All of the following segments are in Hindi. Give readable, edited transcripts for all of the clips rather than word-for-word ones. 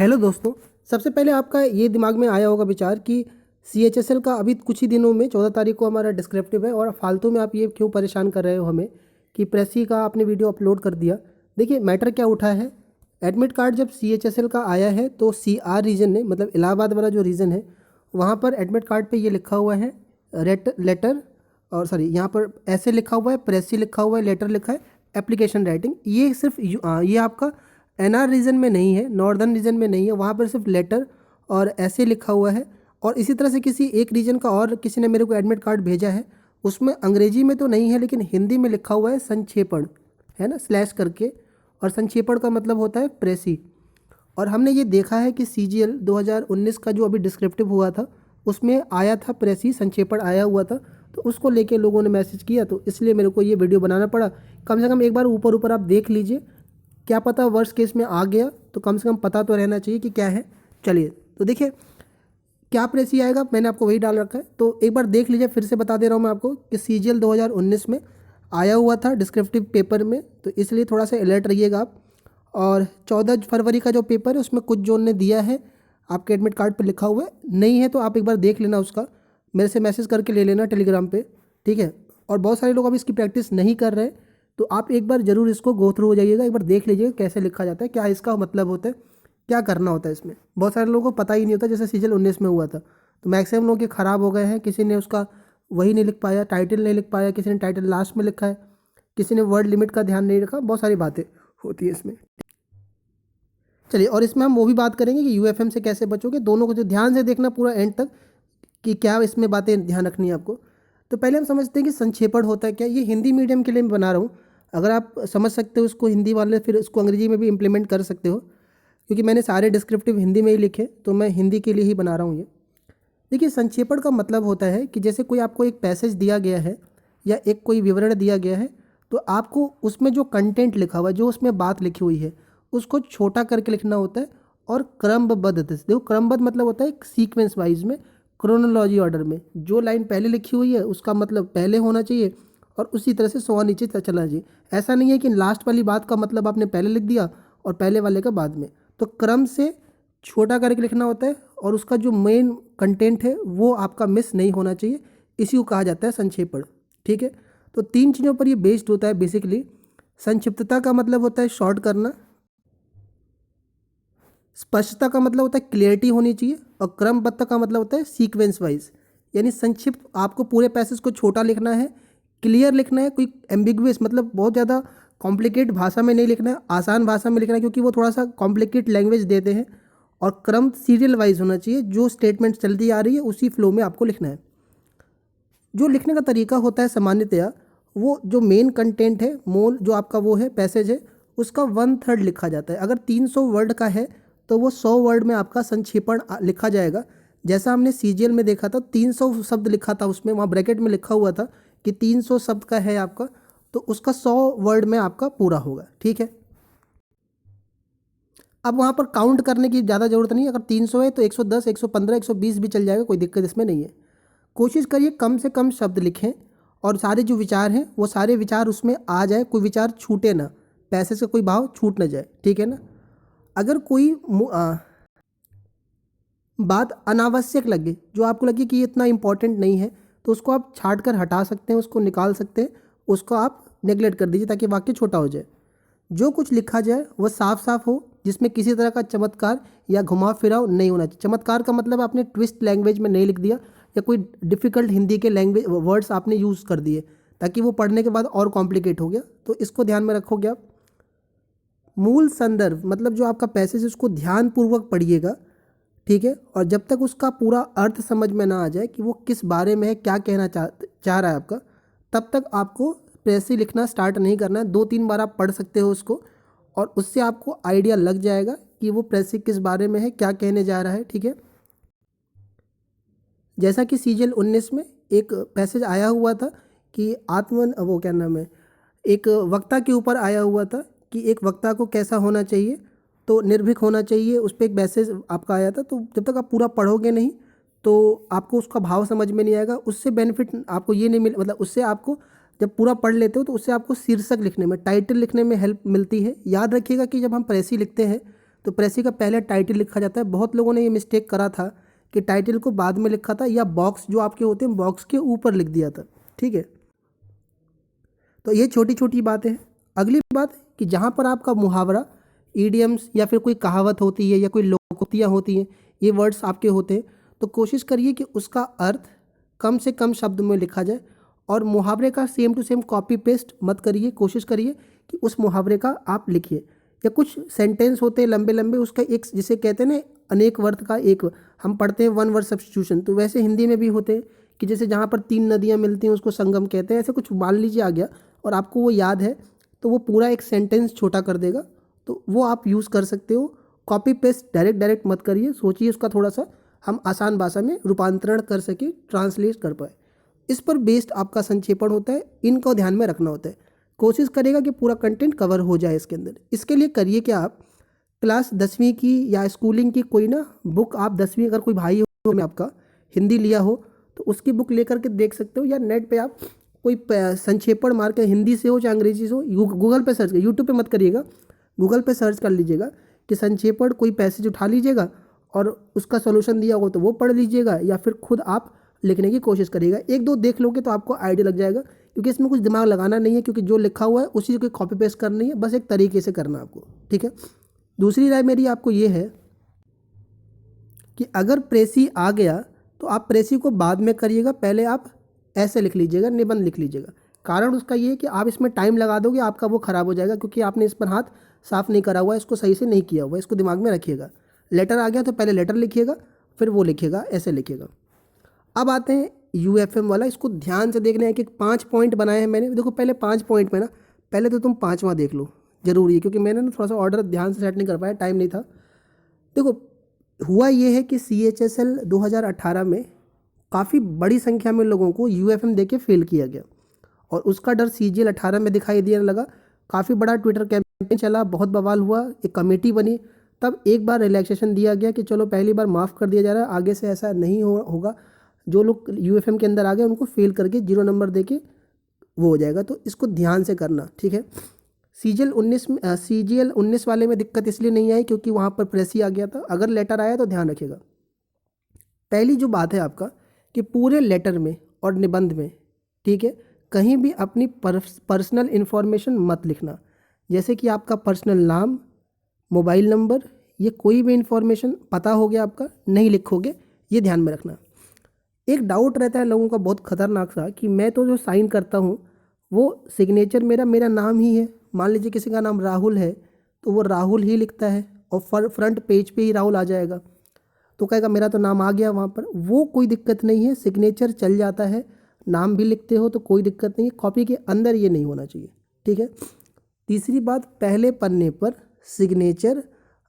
हेलो दोस्तों। सबसे पहले आपका ये दिमाग में आया होगा विचार कि CHSL का अभी कुछ ही दिनों में 14 तारीख को हमारा डिस्क्रिप्टिव है और फालतू में आप ये क्यों परेशान कर रहे हो हमें कि प्रेसी का आपने वीडियो अपलोड कर दिया। देखिए मैटर क्या उठा है। एडमिट कार्ड जब CHSL का आया है तो CR रीजन ने मतलब इलाहाबाद वाला जो रीजन है वहाँ पर एडमिट कार्ड पे ये लिखा हुआ है लेटर और सॉरी यहाँ पर ऐसे लिखा हुआ है, प्रेसी लिखा हुआ है, लेटर लिखा है, एप्लीकेशन राइटिंग। ये सिर्फ ये आपका NR रीजन में नहीं है, नॉर्दर्न रीजन में नहीं है, वहाँ पर सिर्फ लेटर और ऐसे लिखा हुआ है। और इसी तरह से किसी एक रीजन का और किसी ने मेरे को एडमिट कार्ड भेजा है, उसमें अंग्रेजी में तो नहीं है लेकिन हिंदी में लिखा हुआ है संक्षेपण, है ना, स्लैश करके। और संक्षेपण का मतलब होता है प्रेसी। और हमने ये देखा है कि CGL 2019 का जो अभी डिस्क्रिप्टिव हुआ था उसमें आया था प्रेसी, संक्षेपण आया हुआ था, तो उसको लेके लोगों ने मैसेज किया, तो इसलिए मेरे को ये वीडियो बनाना पड़ा। कम से कम एक बार ऊपर ऊपर आप देख लीजिए, क्या पता वर्स्ट केस में आ गया तो कम से कम पता तो रहना चाहिए कि क्या है। चलिए तो देखिए क्या प्रेसी आएगा, मैंने आपको वही डाल रखा है, तो एक बार देख लीजिए। फिर से बता दे रहा हूँ मैं आपको कि CGL 2019 में आया हुआ था डिस्क्रिप्टिव पेपर में, तो इसलिए थोड़ा सा अलर्ट रहिएगा आप। और 14 फरवरी का जो पेपर है उसमें कुछ जोन ने दिया है, आपके एडमिट कार्ड पर लिखा हुआ है, नहीं है तो आप एक बार देख लेना, उसका मेरे से मैसेज करके ले लेना टेलीग्राम पे, ठीक है। और बहुत सारे लोग अभी इसकी प्रैक्टिस नहीं कर रहे, तो आप एक बार ज़रूर इसको गो थ्रू हो जाइएगा, एक बार देख लीजिएगा कैसे लिखा जाता है, क्या इसका मतलब होता है, क्या करना होता है इसमें। बहुत सारे लोगों को पता ही नहीं होता, जैसे CGL 19 में हुआ था, तो मैक्सिमम लोग के ख़राब हो गए हैं। किसी ने उसका वही नहीं लिख पाया, टाइटल नहीं लिख पाया, किसी ने टाइटल लास्ट में लिखा है, किसी ने वर्ड लिमिट का ध्यान नहीं रखा, बहुत सारी बातें होती है इसमें। चलिए, और इसमें हम वो भी बात करेंगे कि UFM से कैसे बचोगे, दोनों को जो ध्यान से देखना पूरा एंड तक कि क्या इसमें बातें ध्यान रखनी है आपको। तो पहले हम समझते हैं कि संक्षेपण होता है क्या। ये हिंदी मीडियम के लिए मैं बना रहा हूँ, अगर आप समझ सकते हो उसको हिंदी वाले फिर इसको अंग्रेजी में भी इम्प्लीमेंट कर सकते हो, क्योंकि मैंने सारे डिस्क्रिप्टिव हिंदी में ही लिखे, तो मैं हिंदी के लिए ही बना रहा हूँ ये। देखिए संक्षेपण का मतलब होता है कि जैसे कोई आपको एक पैसेज दिया गया है या एक कोई विवरण दिया गया है, तो आपको उसमें जो कंटेंट लिखा हुआ है, जो उसमें बात लिखी हुई है, उसको छोटा करके लिखना होता है और क्रमबद्ध। देखो क्रमबद्ध मतलब होता है सीक्वेंस वाइज में, क्रोनोलॉजी ऑर्डर में, जो लाइन पहले लिखी हुई है उसका मतलब पहले होना चाहिए और उसी तरह से सो नीचे चलना चाहिए। ऐसा नहीं है कि लास्ट वाली बात का मतलब आपने पहले लिख दिया और पहले वाले का बाद में, तो क्रम से छोटा करके लिखना होता है और उसका जो मेन कंटेंट है वो आपका मिस नहीं होना चाहिए, इसी को कहा जाता है संक्षेपण, ठीक है। तो 3 चीज़ों पर ये बेस्ड होता है बेसिकली। संक्षिप्तता का मतलब होता है शॉर्ट करना, स्पष्टता का मतलब होता है क्लियरिटी होनी चाहिए, और क्रमबद्धता का मतलब होता है सीक्वेंस वाइज। यानी संक्षिप्त आपको पूरे पैसेज को छोटा लिखना है, क्लियर लिखना है, कोई एम्बिगुअस मतलब बहुत ज़्यादा कॉम्प्लिकेट भाषा में नहीं लिखना है, आसान भाषा में लिखना है, क्योंकि वो थोड़ा सा कॉम्प्लिकेट लैंग्वेज देते हैं। और क्रम सीरियल वाइज होना चाहिए, जो स्टेटमेंट चलती आ रही है उसी फ्लो में आपको लिखना है। जो लिखने का तरीका होता है सामान्यतया, वो जो मेन कंटेंट है, मोल जो आपका वो है पैसेज है, उसका 1/3 लिखा जाता है। अगर 300 वर्ड का है तो वो 100 वर्ड में आपका संक्षेपण लिखा जाएगा। जैसा हमने CGL में देखा था 300 शब्द लिखा था, उसमें वहाँ ब्रैकेट में लिखा हुआ था कि 300 शब्द का है आपका, तो उसका 100 वर्ड में आपका पूरा होगा, ठीक है। अब वहाँ पर काउंट करने की ज़्यादा ज़रूरत नहीं है, अगर 300 है तो 110, 115, 120 भी चल जाएगा, कोई दिक्कत इसमें नहीं है। कोशिश करिए कम से कम शब्द लिखें और सारे जो विचार हैं वो सारे विचार उसमें आ जाए, कोई विचार छूटे ना, पैसेज का कोई भाव छूट ना जाए, ठीक है ना। अगर कोई बात अनावश्यक लगे, जो आपको लगे कि ये इतना इंपॉर्टेंट नहीं है, तो उसको आप छाट कर हटा सकते हैं, उसको निकाल सकते हैं, उसको आप नेगलेक्ट कर दीजिए ताकि वाक्य छोटा हो जाए। जो कुछ लिखा जाए वह साफ साफ हो, जिसमें किसी तरह का चमत्कार या घुमा फिराव नहीं होना चाहिए। चमत्कार का मतलब आपने ट्विस्ट लैंग्वेज में नहीं लिख दिया या कोई डिफ़िकल्ट हिंदी के लैंग्वेज वर्ड्स आपने यूज़ कर दिए ताकि वो पढ़ने के बाद और कॉम्प्लिकेट हो गया, तो इसको ध्यान में रखोगे आप। मूल संदर्भ मतलब जो आपका पैसेज उसको ध्यानपूर्वक पढ़िएगा, ठीक है। और जब तक उसका पूरा अर्थ समझ में ना आ जाए कि वो किस बारे में है, क्या कहना चाह रहा है आपका, तब तक आपको प्रेसी लिखना स्टार्ट नहीं करना है। 2-3 बार आप पढ़ सकते हो उसको और उससे आपको आइडिया लग जाएगा कि वो प्रेसी किस बारे में है, क्या कहने जा रहा है, ठीक है। जैसा कि CGL 19 में एक पैसेज आया हुआ था कि वो क्या नाम है, एक वक्ता के ऊपर आया हुआ था कि एक वक्ता को कैसा होना चाहिए, तो निर्भीक होना चाहिए, उस पर एक मैसेज आपका आया था। तो जब तक आप पूरा पढ़ोगे नहीं तो आपको उसका भाव समझ में नहीं आएगा। उससे बेनिफिट आपको ये नहीं मिल मतलब उससे आपको जब पूरा पढ़ लेते हो तो उससे आपको शीर्षक लिखने में, टाइटल लिखने में हेल्प मिलती है। याद रखिएगा कि जब हम प्रेसी लिखते हैं तो प्रेसी का पहले टाइटल लिखा जाता है। बहुत लोगों ने ये मिस्टेक करा था कि टाइटल को बाद में लिखा था या बॉक्स जो आपके होते हैं बॉक्स के ऊपर लिख दिया था, ठीक है। तो ये छोटी छोटी बातें हैं। अगली बात कि जहाँ पर आपका मुहावरा, ईडियम्स या फिर कोई कहावत होती है या कोई लोकोक्तियाँ होती हैं, ये वर्ड्स आपके होते हैं, तो कोशिश करिए कि उसका अर्थ कम से कम शब्द में लिखा जाए और मुहावरे का same to same copy paste मत करिए। कोशिश करिए कि उस मुहावरे का आप लिखिए। या कुछ सेंटेंस होते हैं लंबे लंबे, उसका एक जिसे कहते हैं ना अनेक वर्त का एक, हम पढ़ते हैं वन वर्ड सब्स्टिट्यूशन, तो वैसे हिंदी में भी होते हैं कि जैसे जहाँ पर तीन नदियाँ मिलती हैं उसको संगम कहते हैं। ऐसे कुछ मान लीजिए आ गया और आपको वो याद है तो वो पूरा एक सेंटेंस छोटा कर देगा, तो वो आप यूज़ कर सकते हो। कॉपी पेस्ट डायरेक्ट मत करिए, सोचिए उसका थोड़ा सा हम आसान भाषा में रूपांतरण कर सके, ट्रांसलेट कर पाए। इस पर बेस्ड आपका संक्षेपण होता है, इनको ध्यान में रखना होता है। कोशिश करेगा कि पूरा कंटेंट कवर हो जाए इसके अंदर। इसके लिए करिए कि आप क्लास 10वीं की या स्कूलिंग की कोई ना बुक, आप 10वीं अगर कोई भाई हो में आपका हिंदी लिया हो तो उसकी बुक लेकर के देख सकते हो, या नेट पे आप कोई संक्षेपण मार के हिंदी से हो चाहे अंग्रेजी से हो, गूगल पे सर्च कर, यूट्यूब पे मत करिएगा, गूगल पे सर्च कर लीजिएगा कि संक्षेपण, कोई पैसेज उठा लीजिएगा और उसका सॉल्यूशन दिया हो तो वो पढ़ लीजिएगा, या फिर खुद आप लिखने की कोशिश करिएगा। एक दो देख लोगे तो आपको आइडिया लग जाएगा, क्योंकि इसमें कुछ दिमाग लगाना नहीं है, क्योंकि जो लिखा हुआ है उसी को कॉपी पेस्ट करनी है, बस एक तरीके से करना आपको, ठीक है। दूसरी राय मेरी आपको ये है कि अगर प्रेसी आ गया तो आप प्रेसी को बाद में करिएगा, पहले आप ऐसे लिख लीजिएगा, निबंध लिख लीजिएगा। कारण उसका ये है कि आप इसमें टाइम लगा दोगे, आपका वो खराब हो जाएगा, क्योंकि आपने इस पर हाथ साफ नहीं करा हुआ है, इसको सही से नहीं किया हुआ है, इसको दिमाग में रखिएगा। लेटर आ गया तो पहले लेटर लिखिएगा, फिर वो लिखिएगा, ऐसे लिखिएगा। अब आते हैं UFM वाला, इसको ध्यान से देखना है कि 5 पॉइंट बनाए हैं मैंने। देखो पहले 5 पॉइंट में ना, पहले तो तुम 5वां देख लो, जरूरी है, क्योंकि मैंने ना थोड़ा सा ऑर्डर ध्यान से सेट नहीं कर पाया, टाइम नहीं था। देखो हुआ ये है कि CHSL 2018 में काफ़ी बड़ी संख्या में लोगों को UFM दे के फेल किया गया, और उसका डर CGL 18 में दिखाई देने लगा। काफ़ी बड़ा ट्विटर कैंपेन चला, बहुत बवाल हुआ, एक कमेटी बनी, तब एक बार रिलैक्सेशन दिया गया कि चलो पहली बार माफ़ कर दिया जा रहा है, आगे से ऐसा नहीं होगा। जो लोग UFM के अंदर आ गए उनको फेल करके 0 नंबर दे के वो हो जाएगा, तो इसको ध्यान से करना, ठीक है। CGL 19 वाले में दिक्कत इसलिए नहीं आई क्योंकि वहाँ पर प्रेसी आ गया था। अगर लेटर आया तो ध्यान रखिएगा। पहली जो बात है आपका कि पूरे लेटर में और निबंध में, ठीक है, कहीं भी अपनी पर्सनल इन्फॉर्मेशन मत लिखना, जैसे कि आपका पर्सनल नाम, मोबाइल नंबर, ये कोई भी इन्फॉर्मेशन, पता हो गया आपका, नहीं लिखोगे, ये ध्यान में रखना। एक डाउट रहता है लोगों का बहुत खतरनाक सा कि मैं तो जो साइन करता हूँ वो सिग्नेचर मेरा नाम ही है। मान लीजिए किसी का नाम राहुल है तो वो राहुल ही लिखता है और फ्रंट पेज पे ही राहुल आ जाएगा, तो कहेगा मेरा तो नाम आ गया वहाँ पर। वो कोई दिक्कत नहीं है, सिग्नेचर चल जाता है, नाम भी लिखते हो तो कोई दिक्कत नहीं है, कॉपी के अंदर ये नहीं होना चाहिए, ठीक है। तीसरी बात, पहले पन्ने पर सिग्नेचर,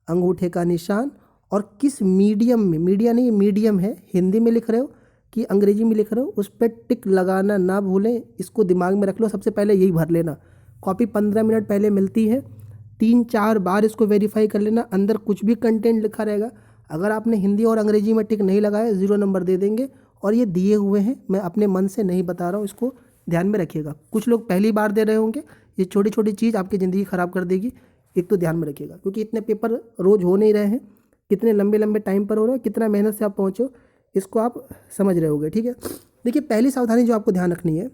अंगूठे का निशान और किस मीडियम में, मीडिया नहीं मीडियम है, हिंदी में लिख रहे हो कि अंग्रेजी में लिख रहे हो, उस पर टिक लगाना ना भूलें, इसको दिमाग में रख लो। सबसे पहले यही भर लेना। कॉपी 15 मिनट पहले मिलती है, 3-4 बार इसको वेरीफाई कर लेना, अंदर कुछ भी कंटेंट लिखा रहेगा। अगर आपने हिंदी और अंग्रेजी में टिक नहीं लगाया 0 नंबर दे देंगे, और ये दिए हुए हैं, मैं अपने मन से नहीं बता रहा हूँ, इसको ध्यान में रखिएगा। कुछ लोग पहली बार दे रहे होंगे, ये छोटी छोटी चीज़ आपकी ज़िंदगी ख़राब कर देगी, एक तो ध्यान में रखिएगा, क्योंकि इतने पेपर रोज़ हो नहीं रहे हैं, कितने लंबे लंबे टाइम पर हो रहे हो, कितना मेहनत से आप पहुँचो, इसको आप समझ रहे होगे, ठीक है। देखिए पहली सावधानी जो आपको ध्यान रखनी है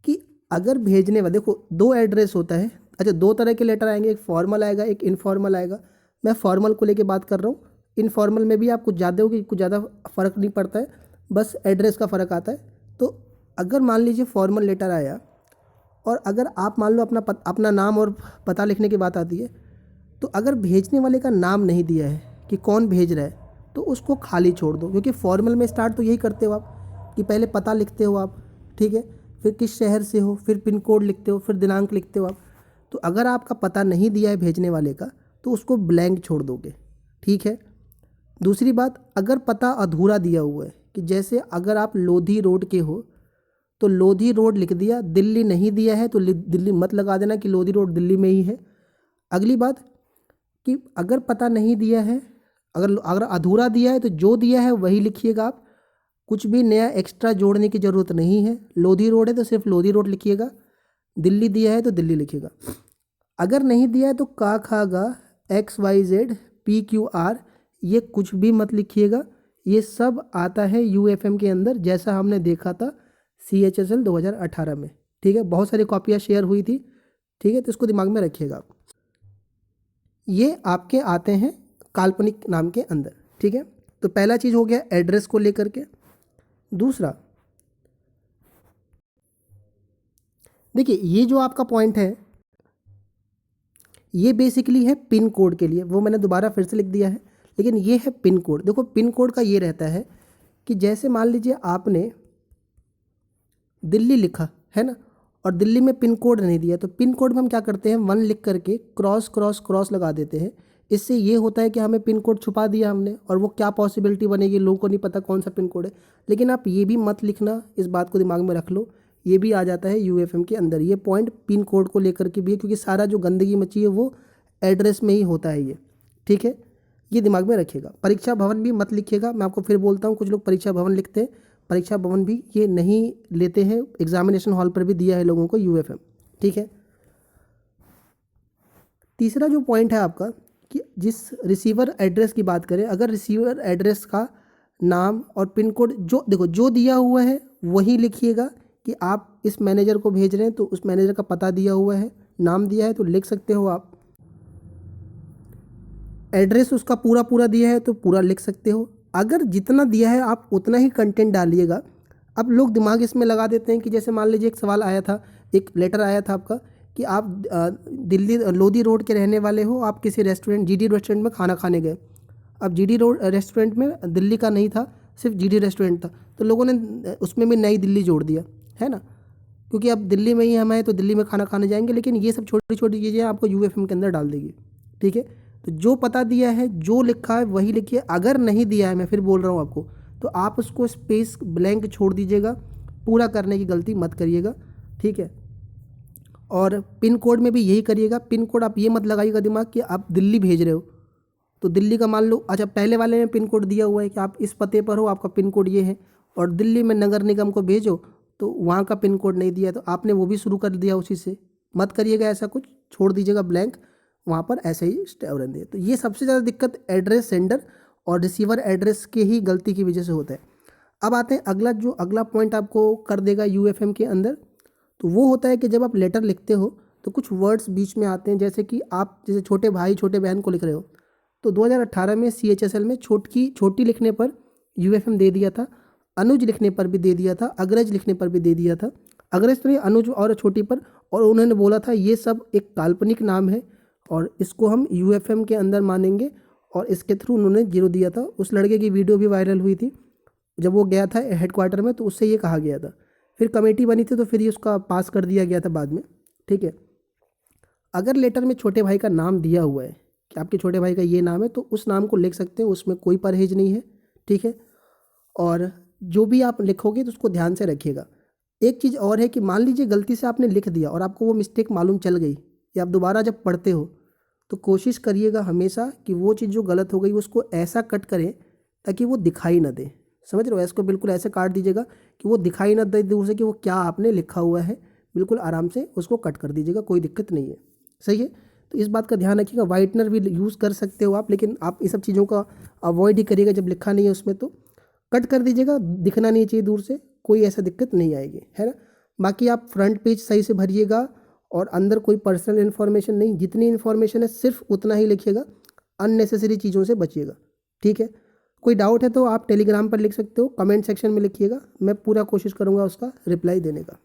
कि अगर भेजने वाले, देखो 2 एड्रेस होता है, अच्छा 2 तरह के लेटर आएंगे, एक फॉर्मल आएगा, एक इनफॉर्मल आएगा। मैं फॉर्मल को लेके बात कर रहा हूँ, इनफॉर्मल में भी आप कुछ ज़्यादा होगी, कुछ ज़्यादा फ़र्क नहीं पड़ता है, बस एड्रेस का फ़र्क आता है। तो अगर मान लीजिए फॉर्मल लेटर आया और अगर आप मान लो अपना नाम और पता लिखने की बात आती है, तो अगर भेजने वाले का नाम नहीं दिया है कि कौन भेज रहा है तो उसको खाली छोड़ दो, क्योंकि फॉर्मल में स्टार्ट तो यही करते हो आप कि पहले पता लिखते हो आप, ठीक है, फिर किस शहर से हो, फिर पिन कोड लिखते हो, फिर दिनांक लिखते हो आप। तो अगर आपका पता नहीं दिया है भेजने वाले का तो उसको ब्लैंक छोड़ दोगे, ठीक है। दूसरी बात, अगर पता अधूरा दिया हुआ है कि जैसे अगर आप लोधी रोड के हो तो लोधी रोड लिख दिया, दिल्ली नहीं दिया है तो दिल्ली मत लगा देना कि लोधी रोड दिल्ली में ही है। अगली बात कि अगर पता नहीं दिया है, अगर अधूरा दिया है तो जो दिया है वही लिखिएगा आप, कुछ भी नया एक्स्ट्रा जोड़ने की ज़रूरत नहीं है। लोधी रोड है तो सिर्फ लोधी रोड लिखिएगा, दिल्ली दिया है तो दिल्ली लिखिएगा। अगर नहीं दिया है तो का खा गा XYZ PQR, ये कुछ भी मत लिखिएगा, ये सब आता है UFM के अंदर जैसा हमने देखा था CHSL 2018 में। ठीक है, बहुत सारी कॉपियाँ शेयर हुई थी। ठीक है, तो इसको दिमाग में रखिएगा। ये आपके आते हैं काल्पनिक नाम के अंदर। ठीक है, तो पहला चीज़ हो गया एड्रेस को लेकर के। दूसरा, देखिए ये जो आपका पॉइंट है ये बेसिकली है पिन कोड के लिए, वो मैंने दोबारा फिर से लिख दिया है, लेकिन ये है पिन कोड। देखो पिन कोड का ये रहता है कि जैसे मान लीजिए आपने दिल्ली लिखा है ना, और दिल्ली में पिन कोड नहीं दिया, तो पिन कोड में हम क्या करते हैं 1 लिख करके क्रॉस क्रॉस क्रॉस लगा देते हैं। इससे ये होता है कि हमें पिन कोड छुपा दिया हमने, और वो क्या पॉसिबिलिटी बनेगी, लोगों को नहीं पता कौन सा पिन कोड है। लेकिन आप ये भी मत लिखना, इस बात को दिमाग में रख लो, ये भी आ जाता है UFM के अंदर। ये पॉइंट पिन कोड को लेकर के भी है, क्योंकि सारा जो गंदगी मची है वो एड्रेस में ही होता है ये। ठीक है, ये दिमाग में रखिएगा। परीक्षा भवन भी मत लिखिएगा, मैं आपको फिर बोलता हूँ, कुछ लोग परीक्षा भवन लिखते हैं, परीक्षा भवन भी ये नहीं लेते हैं, एग्जामिनेशन हॉल पर भी दिया है लोगों को UFM। ठीक है, तीसरा जो पॉइंट है आपका कि जिस रिसीवर एड्रेस की बात करें, अगर रिसीवर एड्रेस का नाम और पिन कोड जो देखो जो दिया हुआ है वही लिखिएगा, कि आप इस मैनेजर को भेज रहे हैं तो उस मैनेजर का पता दिया हुआ है, नाम दिया है तो लिख सकते हो आप, एड्रेस उसका पूरा पूरा दिया है तो पूरा लिख सकते हो। अगर जितना दिया है आप उतना ही कंटेंट डालिएगा। अब लोग दिमाग इसमें लगा देते हैं कि जैसे मान लीजिए एक सवाल आया था, एक लेटर आया था आपका कि आप दिल्ली लोधी रोड के रहने वाले हो, आप किसी रेस्टोरेंट GD रेस्टोरेंट में खाना खाने गए। अब GD रोड रेस्टोरेंट में दिल्ली का नहीं था, सिर्फ GD रेस्टोरेंट था, तो लोगों ने उसमें भी नई दिल्ली जोड़ दिया है ना, क्योंकि अब दिल्ली में ही हम हैं तो दिल्ली में खाना खाने जाएंगे। लेकिन ये सब छोटी छोटी चीज़ें आपको UFM के अंदर डाल देगी। ठीक है, तो जो पता दिया है जो लिखा है वही लिखिए। अगर नहीं दिया है, मैं फिर बोल रहा हूँ आपको, तो आप उसको स्पेस ब्लैंक छोड़ दीजिएगा, पूरा करने की गलती मत करिएगा। ठीक है, और पिन कोड में भी यही करिएगा। पिन कोड आप ये मत लगाइएगा दिमाग कि आप दिल्ली भेज रहे हो तो दिल्ली का मान लो, अच्छा पहले वाले में पिन कोड दिया हुआ है कि आप इस पते पर हो, आपका पिन कोड ये है, और दिल्ली में नगर निगम को भेजो तो वहाँ का पिन कोड नहीं दिया, तो आपने वो भी शुरू कर दिया उसी से। मत करिएगा ऐसा कुछ, छोड़ दीजिएगा ब्लैंक, वहाँ पर ऐसे ही स्टेप रहने दिए। तो ये सबसे ज़्यादा दिक्कत एड्रेस सेंडर और रिसीवर एड्रेस के ही गलती की वजह से होता है। अब आते हैं अगला पॉइंट आपको कर देगा UFM के अंदर, तो वो होता है कि जब आप लेटर लिखते हो तो कुछ वर्ड्स बीच में आते हैं, जैसे कि आप जैसे छोटे भाई छोटे बहन को लिख रहे हो, तो 2018 में CHSL में छोटी लिखने पर UFM दे दिया था, अनुज लिखने पर भी दे दिया था, अग्रज लिखने पर भी दे दिया था। अग्रज तो नहीं, अनुज और छोटी पर, और उन्होंने बोला था ये सब एक काल्पनिक नाम है और इसको हम UFM के अंदर मानेंगे, और इसके थ्रू उन्होंने 0 दिया था। उस लड़के की वीडियो भी वायरल हुई थी जब वो गया था हेडक्वार्टर में, तो उससे ये कहा गया था। फिर कमेटी बनी थी तो फिर ये उसका पास कर दिया गया था बाद में। ठीक है, अगर लेटर में छोटे भाई का नाम दिया हुआ है कि आपके छोटे भाई का ये नाम है, तो उस नाम को लिख सकते हो, उसमें कोई परहेज नहीं है। ठीक है, और जो भी आप लिखोगे तो उसको ध्यान से रखिएगा। एक चीज़ और है कि मान लीजिए गलती से आपने लिख दिया और आपको वो मिस्टेक मालूम चल गई, या आप दोबारा जब पढ़ते हो तो कोशिश करिएगा हमेशा कि वो चीज़ जो गलत हो गई उसको ऐसा कट करें ताकि वो दिखाई ना दे। समझ रहे हो, इसको बिल्कुल ऐसे काट दीजिएगा कि वो दिखाई ना दे दूर से कि वो क्या आपने लिखा हुआ है। बिल्कुल आराम से उसको कट कर दीजिएगा, कोई दिक्कत नहीं है। सही है, तो इस बात का ध्यान रखिएगा। वाइटनर भी यूज़ कर सकते हो आप, लेकिन आप इस सब चीज़ों का अवॉइड ही करिएगा। जब लिखा नहीं है उसमें तो कट कर दीजिएगा, दिखना नहीं चाहिए दूर से, कोई ऐसा दिक्कत नहीं आएगी, है ना। बाकी आप फ्रंट पेज सही से भरिएगा और अंदर कोई पर्सनल इन्फॉर्मेशन नहीं, जितनी इन्फॉर्मेशन है सिर्फ उतना ही लिखिएगा, अननेसेसरी चीज़ों से बचिएगा। ठीक है, कोई डाउट है तो आप टेलीग्राम पर लिख सकते हो, कमेंट सेक्शन में लिखिएगा, मैं पूरा कोशिश करूँगा उसका रिप्लाई देने का।